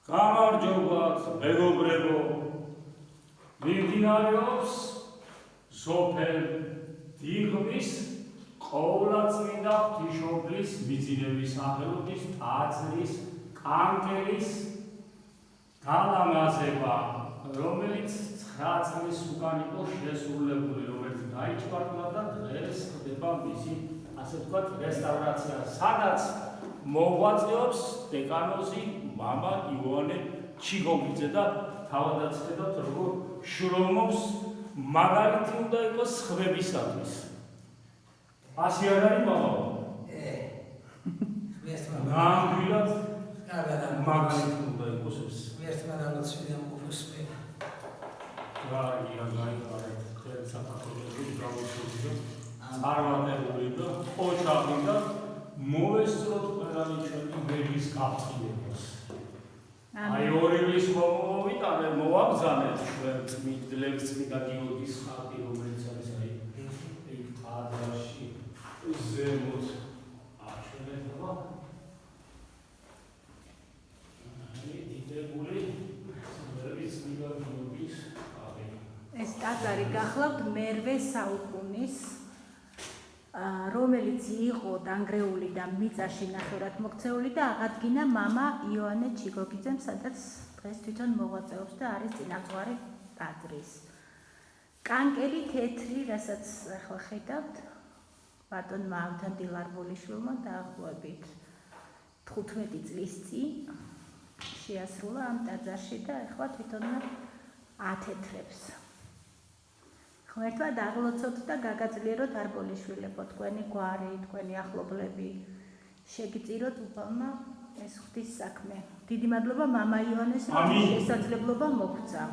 გამარჯობათ, მეგობრებო. მიმდინარეობს სოფელ დიღმის ყოვლადწმინდა ღვთისმშობლის მიძინების სახელობის ტაძრის კანკელის გალამაზება, რომელიც 9 წლის უკან იყო შესრულებული, რომელიც გაიჩვართლა და დღეს ხდება მისი, ასე ვთქვათ, რესტავრაცია, სადაც მოღვაწეობს დეკანოზი მამა ივანე ჩიგოგიძე და თავადაც ხედავთ როგორ შრომობს, მაგალითი უნდა იყოს სხვებისათვის. ასე არ არის მამაო? ნამდვილად მაგალითი უნდა იყოს ეს. წარმატებული და ოჯახი და მოვესწროთ ყველანი ჩვენი ვერის გაფრთხილებას. აი ორივის მომოვიტანე, მოვაბრძანეთ ჩვენ წმინდა გიორგის ხატი, რომელიც არის აი იქ ტაძარში ზემოთ აჩვენებდა. აი დიდებული წმინდა გიორგის ხატი. ეს ტაძარი გახლავთ მერვე საუკუნის, რომელიც იყო დანგრეული და მიწაში ნახევრად მოქცეული და აღადგინა მამა ივანე ჩიგოგიძემ, სადაც დღეს თვითონ მოღვაწეობს და არის წინამძღვარი ტაძრის. კანკელი თეთრი, რასაც ახლა ხედავთ, ბატონმა ავთან დილარბოლიშვილმა დაახლოებით 15 წლის წინ შეასრულა ამ ტაძარში და ახლა თვითონმა ათეთრებს. ღმერთმა დაღლოცოთ და გაგაძლიეროთ არბოლიშვილებო, თქვენი გვარი, თქვენი ახლობლები, შეგიწიროთ უფალმა ეს ღვთის საქმე. დიდი მადლობა მამა ივანეს, რომ შესაძლებლობა მოგცა.